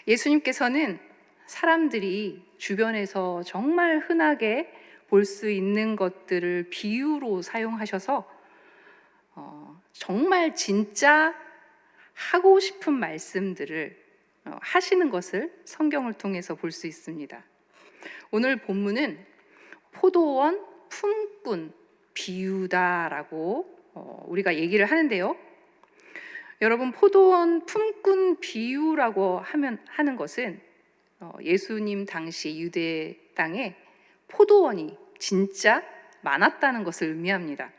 예수님께서는 사람들이 주변에서 정말 흔하게 볼 수 있는 것들을 비유로 사용하셔서 정말 진짜 하고 싶은 말씀들을 하시는 것을 성경을 통해서 볼 수 있습니다. 오늘 본문은 포도원 품꾼 비유다라고 우리가 얘기를 하는데요. 여러분, 포도원 품꾼 비유라고 하는 것은 예수님 당시 유대 땅에 포도원이 진짜 많았다는 것을 의미합니다.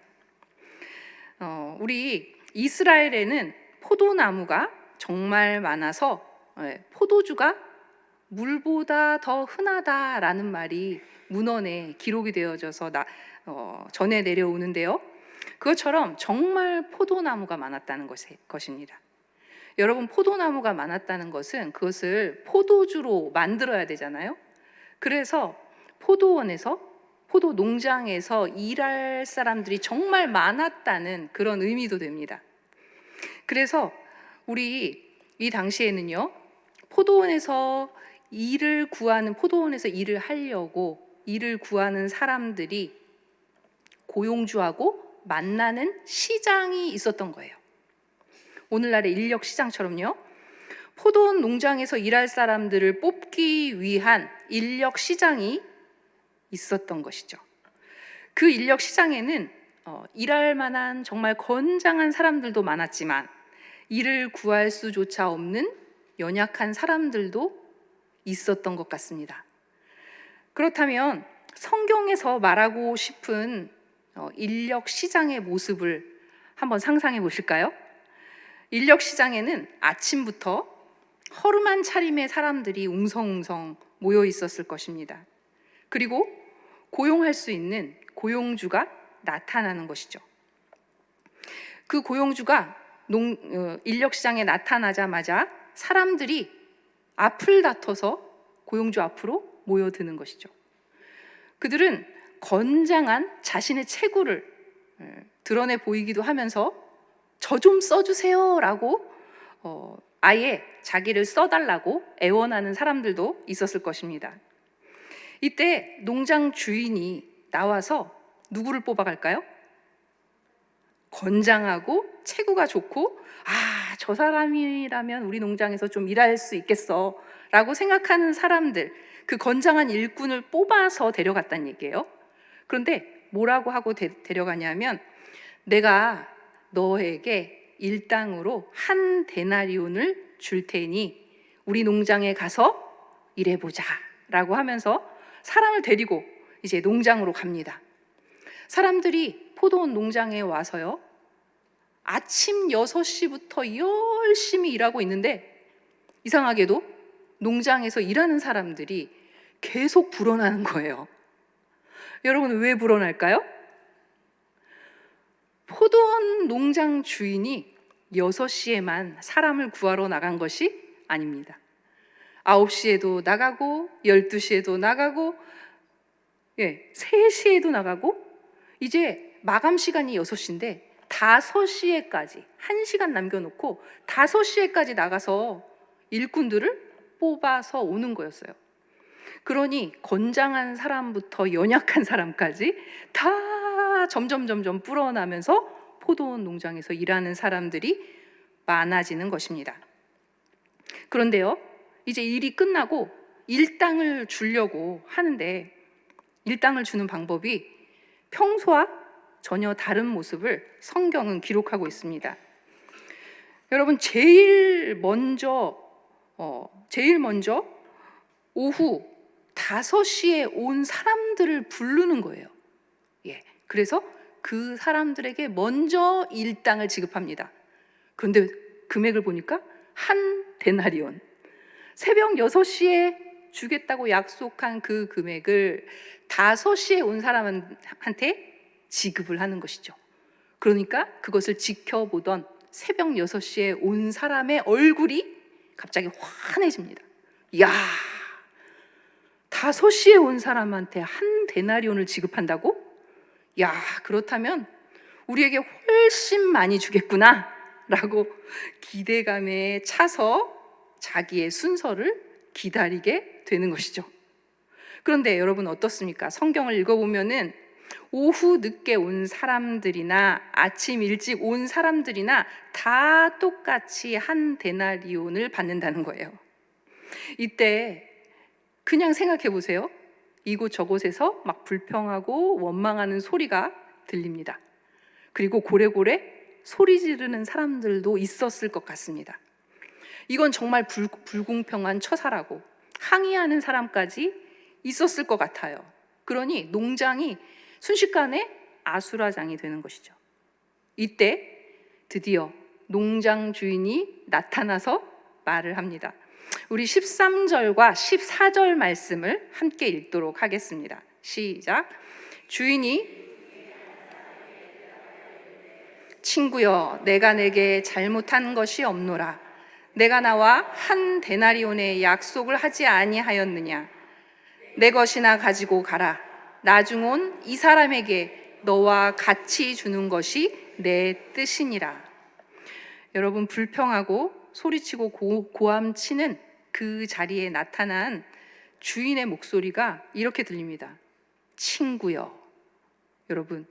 우리 이스라엘에는 포도나무가 정말 많아서 포도주가 물보다 더 흔하다라는 말이 문헌에 기록이 되어져서 전해 내려오는데요. 그것처럼 정말 포도나무가 많았다는 것입니다. 여러분, 포도나무가 많았다는 것은 그것을 포도주로 만들어야 되잖아요. 그래서 포도원에서, 포도 농장에서 일할 사람들이 정말 많았다는 그런 의미도 됩니다. 그래서 우리 이 당시에는요, 포도원에서 일을 하려고 일을 구하는 사람들이 고용주하고 만나는 시장이 있었던 거예요. 오늘날의 인력 시장처럼요. 포도원 농장에서 일할 사람들을 뽑기 위한 인력 시장이 있었던 것이죠. 그 인력 시장에는 일할 만한 정말 건장한 사람들도 많았지만 일을 구할 수조차 없는 연약한 사람들도 있었던 것 같습니다. 그렇다면 성경에서 말하고 싶은 인력 시장의 모습을 한번 상상해 보실까요? 인력 시장에는 아침부터 허름한 차림의 사람들이 웅성웅성 모여 있었을 것입니다. 그리고 고용할 수 있는 고용주가 나타나는 것이죠. 그 고용주가 인력 시장에 나타나자마자 사람들이 앞을 다퉈서 고용주 앞으로 모여드는 것이죠. 그들은 건장한 자신의 체구를 드러내 보이기도 하면서 저 좀 써주세요 라고 아예 자기를 써달라고 애원하는 사람들도 있었을 것입니다. 이때 농장 주인이 나와서 누구를 뽑아갈까요? 건장하고 체구가 좋고 저 사람이라면 우리 농장에서 좀 일할 수 있겠어 라고 생각하는 사람들, 그 건장한 일꾼을 뽑아서 데려갔다는 얘기예요. 그런데 뭐라고 하고 데려가냐면, 내가 너에게 일당으로 한 데나리온을 줄 테니 우리 농장에 가서 일해보자 라고 하면서 사람을 데리고 이제 농장으로 갑니다. 사람들이 포도원 농장에 와서요, 아침 6시부터 열심히 일하고 있는데 이상하게도 농장에서 일하는 사람들이 계속 불어나는 거예요. 여러분, 왜 불어날까요? 포도원 농장 주인이 6시에만 사람을 구하러 나간 것이 아닙니다. 9시에도 나가고 12시에도 나가고 3시에도 나가고, 이제 마감 시간이 6시인데 5시에까지 1시간 남겨놓고 5시에까지 나가서 일꾼들을 뽑아서 오는 거였어요. 그러니 건장한 사람부터 연약한 사람까지 다 점점 불어나면서 포도원 농장에서 일하는 사람들이 많아지는 것입니다. 그런데요, 이제 일이 끝나고 일당을 주려고 하는데 일당을 주는 방법이 평소와 전혀 다른 모습을 성경은 기록하고 있습니다. 여러분, 제일 먼저 오후 5시에 온 사람들을 부르는 거예요. 그래서 그 사람들에게 먼저 일당을 지급합니다. 그런데 금액을 보니까 한 데나리온, 새벽 6시에 주겠다고 약속한 그 금액을 5시에 온 사람한테 지급을 하는 것이죠. 그러니까 그것을 지켜보던 새벽 6시에 온 사람의 얼굴이 갑자기 환해집니다. 이야, 5시에 온 사람한테 한 데나리온을 지급한다고? 야, 그렇다면 우리에게 훨씬 많이 주겠구나 라고 기대감에 차서 자기의 순서를 기다리게 되는 것이죠. 그런데 여러분 어떻습니까? 성경을 읽어보면은 오후 늦게 온 사람들이나 아침 일찍 온 사람들이나 다 똑같이 한 데나리온을 받는다는 거예요. 이때 그냥 생각해 보세요. 이곳 저곳에서 막 불평하고 원망하는 소리가 들립니다. 그리고 고래고래 소리 지르는 사람들도 있었을 것 같습니다. 이건 정말 불공평한 처사라고 항의하는 사람까지 있었을 것 같아요. 그러니 농장이 순식간에 아수라장이 되는 것이죠. 이때 드디어 농장 주인이 나타나서 말을 합니다. 우리 13절과 14절 말씀을 함께 읽도록 하겠습니다. 시작. 주인이 친구여, 내가 내게 잘못한 것이 없노라. 내가 나와 한 데나리온의 약속을 하지 아니하였느냐? 내 것이나 가지고 가라. 나중 온 이 사람에게 너와 같이 주는 것이 내 뜻이니라. 여러분, 불평하고 소리치고 고함치는 그 자리에 나타난 주인의 목소리가 이렇게 들립니다. 친구여. 여러분,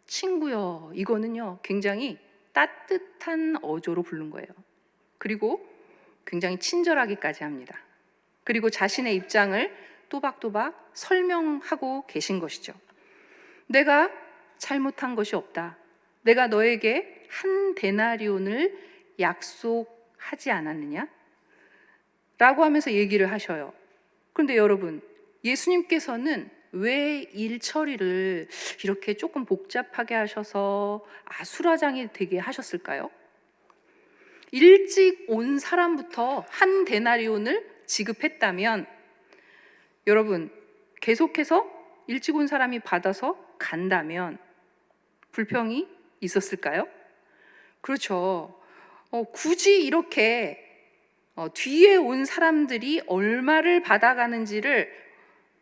친구여, 이거는요 굉장히 따뜻한 어조로 부른 거예요. 그리고 굉장히 친절하기까지 합니다. 그리고 자신의 입장을 또박또박 설명하고 계신 것이죠. 내가 잘못한 것이 없다. 내가 너에게 한 데나리온을 약속하지 않았느냐? 라고 하면서 얘기를 하셔요. 그런데 여러분, 예수님께서는 왜 일처리를 이렇게 조금 복잡하게 하셔서 아수라장이 되게 하셨을까요? 일찍 온 사람부터 한 데나리온을 지급했다면 여러분, 계속해서 일찍 온 사람이 받아서 간다면 불평이 있었을까요? 그렇죠. 굳이 이렇게 뒤에 온 사람들이 얼마를 받아가는지를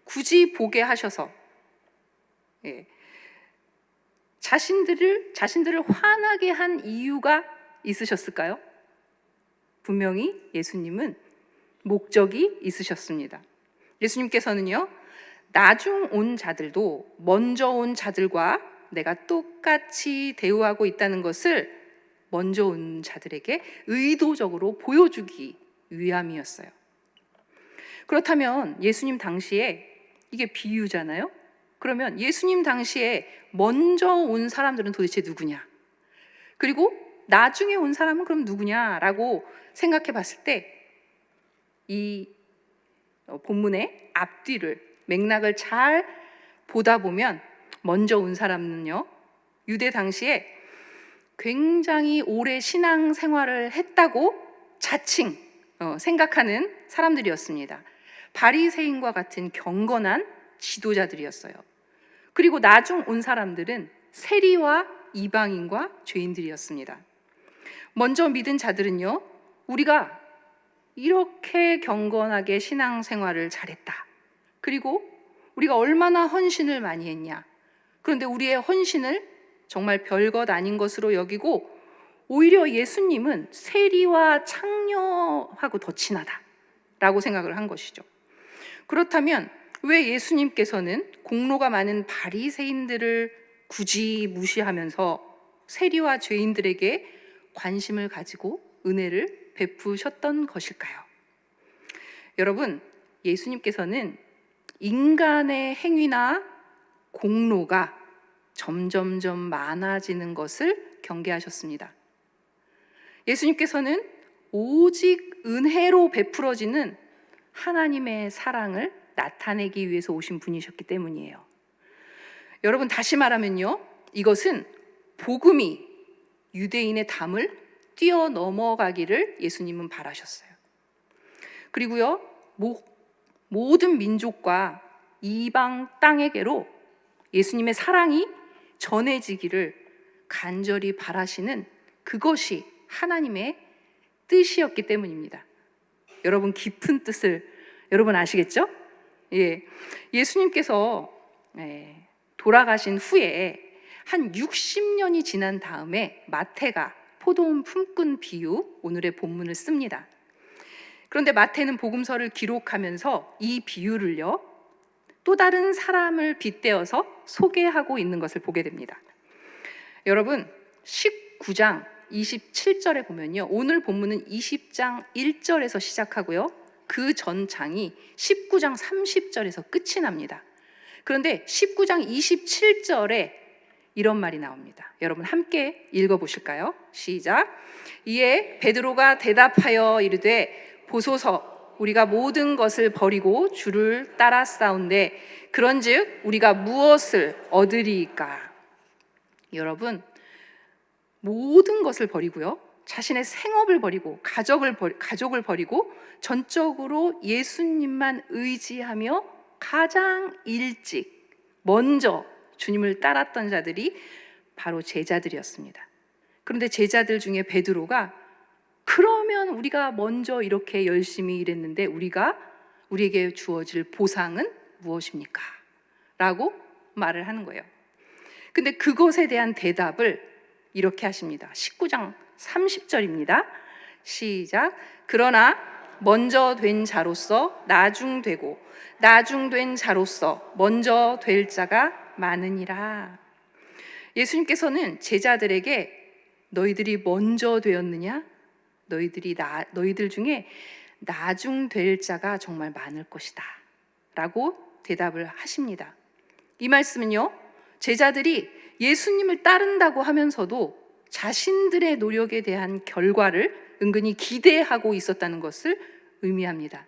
굳이 보게 하셔서 자신들을 화나게 한 이유가 있으셨을까요? 분명히 예수님은 목적이 있으셨습니다. 예수님께서는요, 나중 온 자들도 먼저 온 자들과 내가 똑같이 대우하고 있다는 것을 먼저 온 자들에게 의도적으로 보여주기 위함이었어요. 그렇다면 예수님 당시에 이게 비유잖아요? 그러면 예수님 당시에 먼저 온 사람들은 도대체 누구냐? 그리고 나중에 온 사람은 그럼 누구냐라고 생각해 봤을 때 이 본문의 앞뒤를 맥락을 잘 보다 보면 먼저 온 사람은요, 유대 당시에 굉장히 오래 신앙 생활을 했다고 자칭 생각하는 사람들이었습니다. 바리새인과 같은 경건한 지도자들이었어요. 그리고 나중 온 사람들은 세리와 이방인과 죄인들이었습니다. 먼저 믿은 자들은요, 우리가 이렇게 경건하게 신앙생활을 잘했다. 그리고 우리가 얼마나 헌신을 많이 했냐. 그런데 우리의 헌신을 정말 별것 아닌 것으로 여기고 오히려 예수님은 세리와 창녀하고 더 친하다라고 생각을 한 것이죠. 그렇다면 왜 예수님께서는 공로가 많은 바리새인들을 굳이 무시하면서 세리와 죄인들에게 관심을 가지고 은혜를 베푸셨던 것일까요? 여러분, 예수님께서는 인간의 행위나 공로가 점점점 많아지는 것을 경계하셨습니다. 예수님께서는 오직 은혜로 베풀어지는 하나님의 사랑을 나타내기 위해서 오신 분이셨기 때문이에요. 여러분, 다시 말하면요, 이것은 복음이 유대인의 담을 뛰어넘어가기를 예수님은 바라셨어요. 그리고요, 모든 민족과 이방 땅에게로 예수님의 사랑이 전해지기를 간절히 바라시는 그것이 하나님의 뜻이었기 때문입니다. 여러분, 깊은 뜻을 여러분 아시겠죠? 예수님께서 돌아가신 후에 한 60년이 지난 다음에 마태가 포도원 품꾼 비유, 오늘의 본문을 씁니다. 그런데 마태는 복음서를 기록하면서 이 비유를요, 또 다른 사람을 빗대어서 소개하고 있는 것을 보게 됩니다. 여러분, 19장 27절에 보면요, 오늘 본문은 20장 1절에서 시작하고요, 그 전 장이 19장 30절에서 끝이 납니다. 그런데 19장 27절에 이런 말이 나옵니다. 여러분 함께 읽어보실까요? 시작. 이에 베드로가 대답하여 이르되 보소서, 우리가 모든 것을 버리고 주를 따라싸운데 그런즉 우리가 무엇을 얻으리이까? 여러분, 모든 것을 버리고요, 자신의 생업을 버리고 가족을 버리고 전적으로 예수님만 의지하며 가장 일찍 먼저 주님을 따랐던 자들이 바로 제자들이었습니다. 그런데 제자들 중에 베드로가 그러면 우리가 먼저 이렇게 열심히 일했는데 우리에게 주어질 보상은 무엇입니까? 라고 말을 하는 거예요. 근데 그것에 대한 대답을 이렇게 하십니다. 19장 30절입니다. 시작. 그러나 먼저 된 자로서 나중되고 나중된 자로서 먼저 될 자가 많으니라. 예수님께서는 제자들에게 너희들이 먼저 되었느냐? 너희들 중에 나중될 자가 정말 많을 것이다 라고 대답을 하십니다. 이 말씀은요, 제자들이 예수님을 따른다고 하면서도 자신들의 노력에 대한 결과를 은근히 기대하고 있었다는 것을 의미합니다.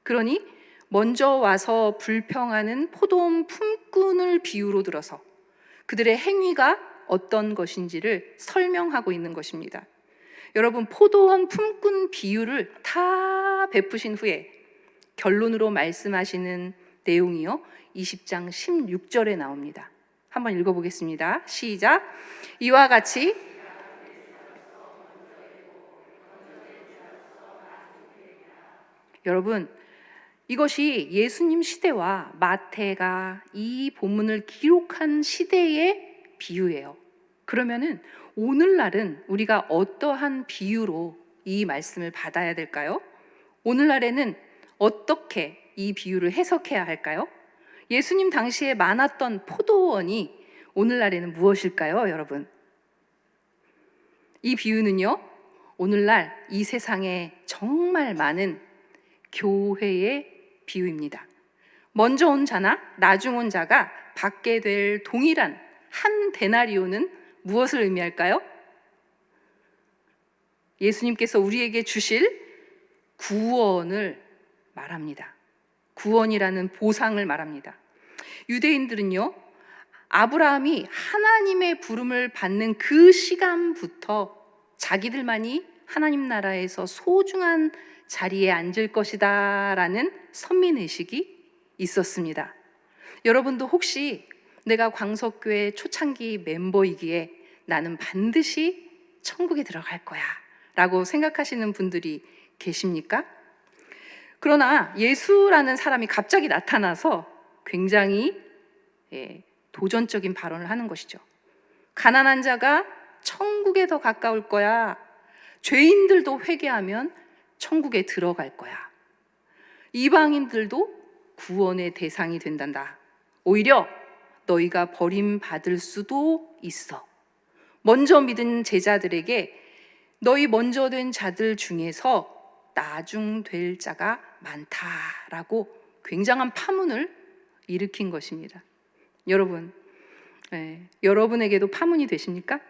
그러니 먼저 와서 불평하는 포도원 품꾼을 비유로 들어서 그들의 행위가 어떤 것인지를 설명하고 있는 것입니다. 여러분, 포도원 품꾼 비유를 다 베푸신 후에 결론으로 말씀하시는 내용이요, 20장 16절에 나옵니다. 한번 읽어보겠습니다. 시작. 이와 같이 여러분, 이것이 예수님 시대와 마태가 이 본문을 기록한 시대의 비유예요. 그러면은 오늘날은 우리가 어떠한 비유로 이 말씀을 받아야 될까요? 오늘날에는 어떻게 이 비유를 해석해야 할까요? 예수님 당시에 많았던 포도원이 오늘날에는 무엇일까요, 여러분? 이 비유는요, 오늘날 이 세상에 정말 많은 교회의 비유입니다. 먼저 온 자나 나중 온 자가 받게 될 동일한 한 데나리오는 무엇을 의미할까요? 예수님께서 우리에게 주실 구원을 말합니다. 구원이라는 보상을 말합니다. 유대인들은요, 아브라함이 하나님의 부름을 받는 그 시간부터 자기들만이 하나님 나라에서 소중한 자리에 앉을 것이다 라는 선민의식이 있었습니다. 여러분도 혹시 내가 광석교회 초창기 멤버이기에 나는 반드시 천국에 들어갈 거야 라고 생각하시는 분들이 계십니까? 그러나 예수라는 사람이 갑자기 나타나서 굉장히 도전적인 발언을 하는 것이죠. 가난한 자가 천국에 더 가까울 거야. 죄인들도 회개하면 천국에 들어갈 거야. 이방인들도 구원의 대상이 된단다. 오히려 너희가 버림받을 수도 있어. 먼저 믿은 제자들에게 너희 먼저 된 자들 중에서 나중 될 자가 많다라고 굉장한 파문을 일으킨 것입니다. 여러분, 여러분에게도 파문이 되십니까?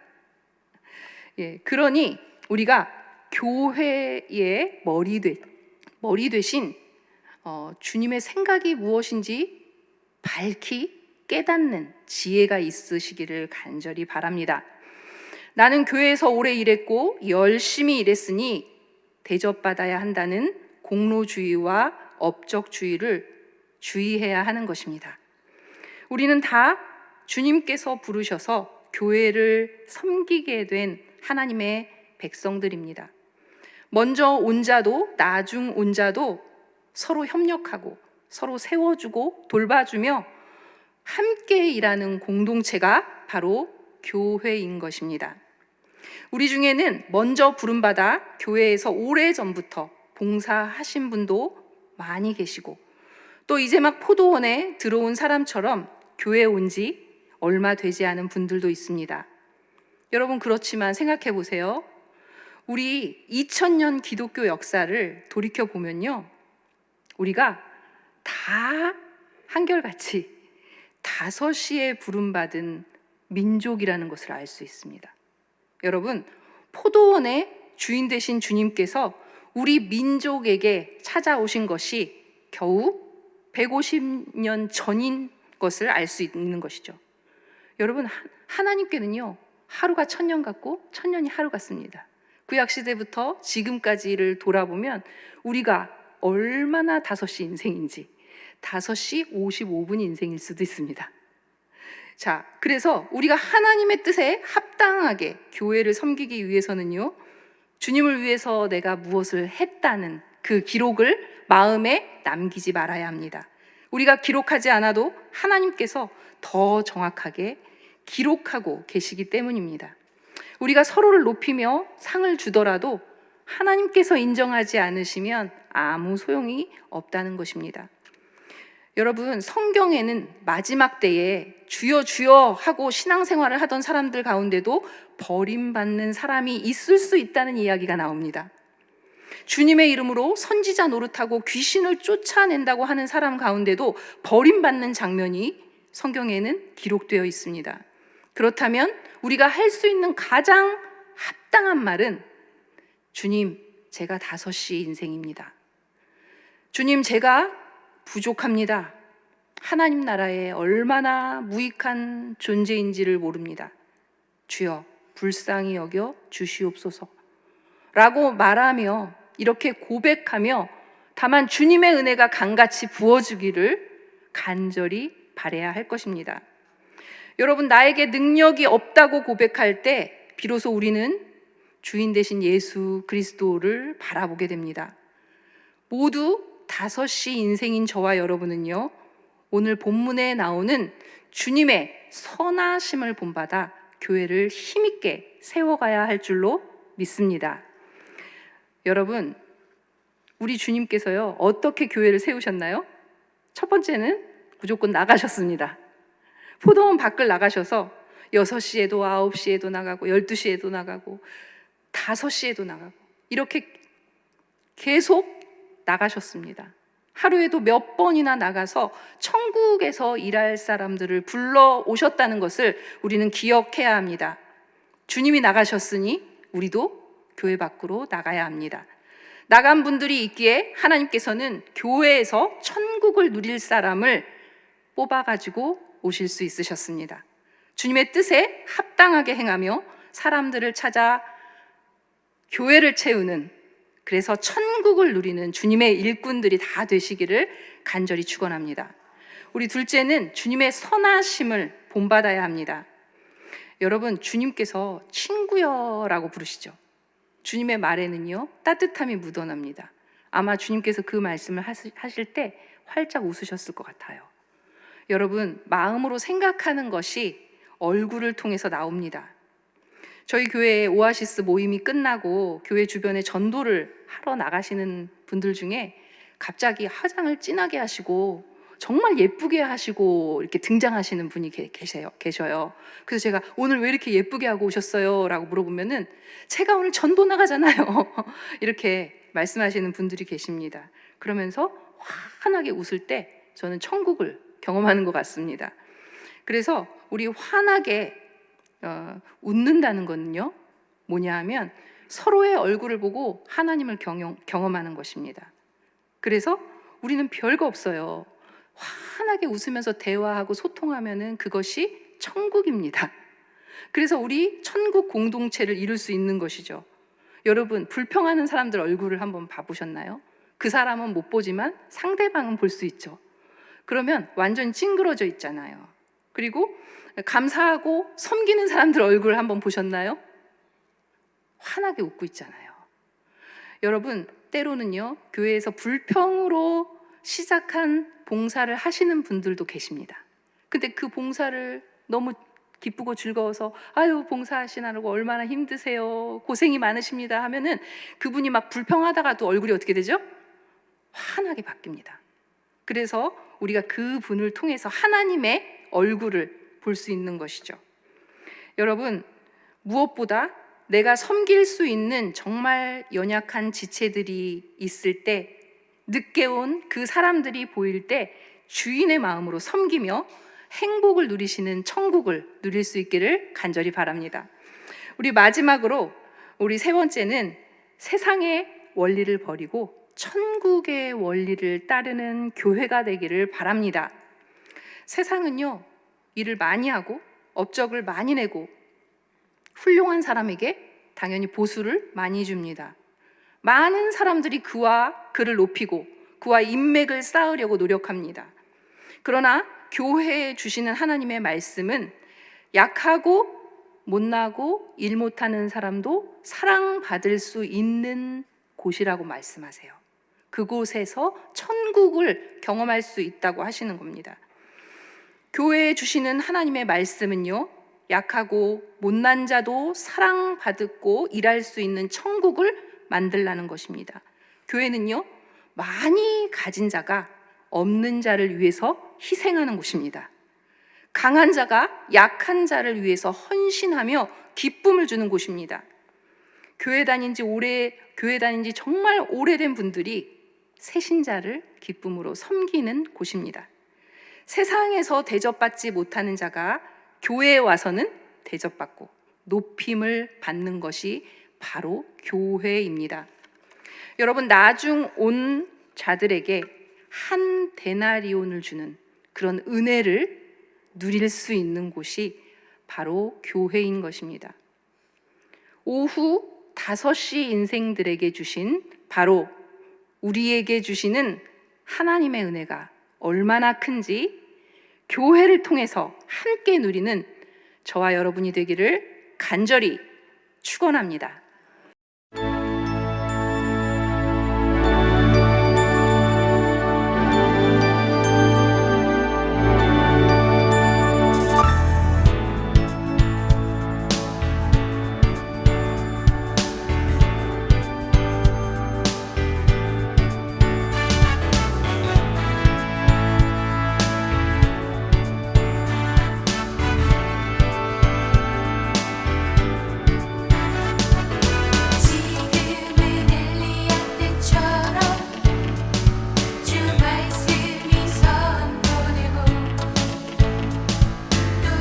그러니 우리가 교회의 머리 되신 주님의 생각이 무엇인지 밝히 깨닫는 지혜가 있으시기를 간절히 바랍니다. 나는 교회에서 오래 일했고 열심히 일했으니 대접받아야 한다는 공로주의와 업적주의를 주의해야 하는 것입니다. 우리는 다 주님께서 부르셔서 교회를 섬기게 된 하나님의 백성들입니다. 먼저 온 자도 나중 온 자도 서로 협력하고 서로 세워주고 돌봐주며 함께 일하는 공동체가 바로 교회인 것입니다. 우리 중에는 먼저 부름받아 교회에서 오래전부터 봉사하신 분도 많이 계시고, 또 이제 막 포도원에 들어온 사람처럼 교회에 온 지 얼마 되지 않은 분들도 있습니다. 여러분, 그렇지만 생각해 보세요. 우리 2000년 기독교 역사를 돌이켜 보면요, 우리가 다 한결같이 5시에 부름받은 민족이라는 것을 알 수 있습니다. 여러분, 포도원의 주인 되신 주님께서 우리 민족에게 찾아오신 것이 겨우 150년 전인 것을 알 수 있는 것이죠. 여러분, 하나님께는요, 하루가 1000년 같고 1000년이 하루 같습니다. 구약시대부터 지금까지를 돌아보면 우리가 얼마나 5시 인생인지 5시 55분 인생일 수도 있습니다. 자, 그래서 우리가 하나님의 뜻에 합당하게 교회를 섬기기 위해서는요, 주님을 위해서 내가 무엇을 했다는 그 기록을 마음에 남기지 말아야 합니다. 우리가 기록하지 않아도 하나님께서 더 정확하게 기록하고 계시기 때문입니다. 우리가 서로를 높이며 상을 주더라도 하나님께서 인정하지 않으시면 아무 소용이 없다는 것입니다. 여러분, 성경에는 마지막 때에 주여 주여 하고 신앙생활을 하던 사람들 가운데도 버림받는 사람이 있을 수 있다는 이야기가 나옵니다. 주님의 이름으로 선지자 노릇하고 귀신을 쫓아낸다고 하는 사람 가운데도 버림받는 장면이 성경에는 기록되어 있습니다. 그렇다면 우리가 할 수 있는 가장 합당한 말은, 주님, 제가 5시 인생입니다. 주님, 제가 부족합니다. 하나님 나라에 얼마나 무익한 존재인지를 모릅니다. 주여, 불쌍히 여겨 주시옵소서 라고 말하며, 이렇게 고백하며 다만 주님의 은혜가 강같이 부어주기를 간절히 바라야 할 것입니다. 여러분, 나에게 능력이 없다고 고백할 때 비로소 우리는 주인 되신 예수 그리스도를 바라보게 됩니다. 모두 5시 인생인 저와 여러분은요, 오늘 본문에 나오는 주님의 선하심을 본받아 교회를 힘있게 세워가야 할 줄로 믿습니다. 여러분, 우리 주님께서요, 어떻게 교회를 세우셨나요? 첫 번째는 무조건 나가셨습니다. 포도원 밖을 나가셔서 6시에도 9시에도 나가고 12시에도 나가고 5시에도 나가고 이렇게 계속 나가셨습니다. 하루에도 몇 번이나 나가서 천국에서 일할 사람들을 불러오셨다는 것을 우리는 기억해야 합니다. 주님이 나가셨으니 우리도 교회 밖으로 나가야 합니다. 나간 분들이 있기에 하나님께서는 교회에서 천국을 누릴 사람을 뽑아가지고 오실 수 있으셨습니다. 주님의 뜻에 합당하게 행하며 사람들을 찾아 교회를 채우는, 그래서 천국을 누리는 주님의 일꾼들이 다 되시기를 간절히 축원합니다. 우리 둘째는 주님의 선하심을 본받아야 합니다. 여러분, 주님께서 친구여라고 부르시죠. 주님의 말에는요, 따뜻함이 묻어납니다. 아마 주님께서 그 말씀을 하실 때 활짝 웃으셨을 것 같아요. 여러분, 마음으로 생각하는 것이 얼굴을 통해서 나옵니다. 저희 교회의 오아시스 모임이 끝나고 교회 주변에 전도를 하러 나가시는 분들 중에 갑자기 화장을 진하게 하시고 정말 예쁘게 하시고 이렇게 등장하시는 분이 계셔요. 그래서 제가 오늘 왜 이렇게 예쁘게 하고 오셨어요? 라고 물어보면은 제가 오늘 전도 나가잖아요. 이렇게 말씀하시는 분들이 계십니다. 그러면서 환하게 웃을 때 저는 천국을 경험하는 것 같습니다. 그래서 우리 환하게 웃는다는 거는요, 뭐냐 하면 서로의 얼굴을 보고 하나님을 경험하는 것입니다. 그래서 우리는 별거 없어요. 환하게 웃으면서 대화하고 소통하면은 그것이 천국입니다. 그래서 우리 천국 공동체를 이룰 수 있는 것이죠. 여러분, 불평하는 사람들 얼굴을 한번 봐보셨나요? 그 사람은 못 보지만 상대방은 볼 수 있죠. 그러면 완전 찡그러져 있잖아요. 그리고 감사하고 섬기는 사람들 얼굴 한번 보셨나요? 환하게 웃고 있잖아요. 여러분, 때로는요, 교회에서 불평으로 시작한 봉사를 하시는 분들도 계십니다. 근데 그 봉사를 너무 기쁘고 즐거워서 아유 봉사하시느라고 얼마나 힘드세요, 고생이 많으십니다 하면은 그분이 막 불평하다가도 얼굴이 어떻게 되죠? 환하게 바뀝니다. 그래서 우리가 그분을 통해서 하나님의 얼굴을 볼 수 있는 것이죠. 여러분, 무엇보다 내가 섬길 수 있는 정말 연약한 지체들이 있을 때, 늦게 온 그 사람들이 보일 때 주인의 마음으로 섬기며 행복을 누리시는 천국을 누릴 수 있기를 간절히 바랍니다. 우리 마지막으로 우리 세 번째는 세상의 원리를 버리고 천국의 원리를 따르는 교회가 되기를 바랍니다. 세상은요, 일을 많이 하고 업적을 많이 내고 훌륭한 사람에게 당연히 보수를 많이 줍니다. 많은 사람들이 그를 높이고 그와 인맥을 쌓으려고 노력합니다. 그러나 교회에 주시는 하나님의 말씀은 약하고 못나고 일 못하는 사람도 사랑받을 수 있는 곳이라고 말씀하세요. 그곳에서 천국을 경험할 수 있다고 하시는 겁니다. 교회에 주시는 하나님의 말씀은요, 약하고 못난 자도 사랑받고 일할 수 있는 천국을 만들라는 것입니다. 교회는요, 많이 가진 자가 없는 자를 위해서 희생하는 곳입니다. 강한 자가 약한 자를 위해서 헌신하며 기쁨을 주는 곳입니다. 교회 다닌 지 정말 오래된 분들이 새신자를 기쁨으로 섬기는 곳입니다. 세상에서 대접받지 못하는 자가 교회에 와서는 대접받고 높임을 받는 것이 바로 교회입니다. 여러분, 나중 온 자들에게 한 데나리온을 주는 그런 은혜를 누릴 수 있는 곳이 바로 교회인 것입니다. 오후 5시 인생들에게 주신, 바로 우리에게 주시는 하나님의 은혜가 얼마나 큰지 교회를 통해서 함께 누리는 저와 여러분이 되기를 간절히 축원합니다.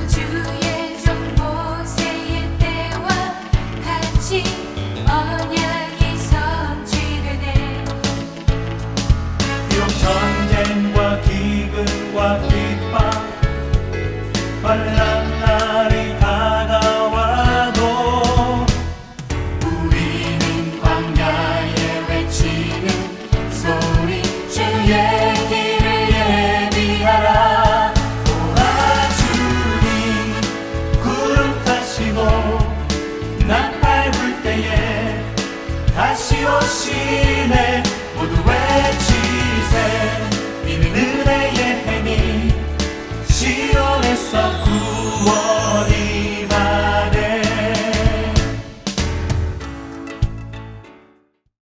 주의 종 모세의 때와 같이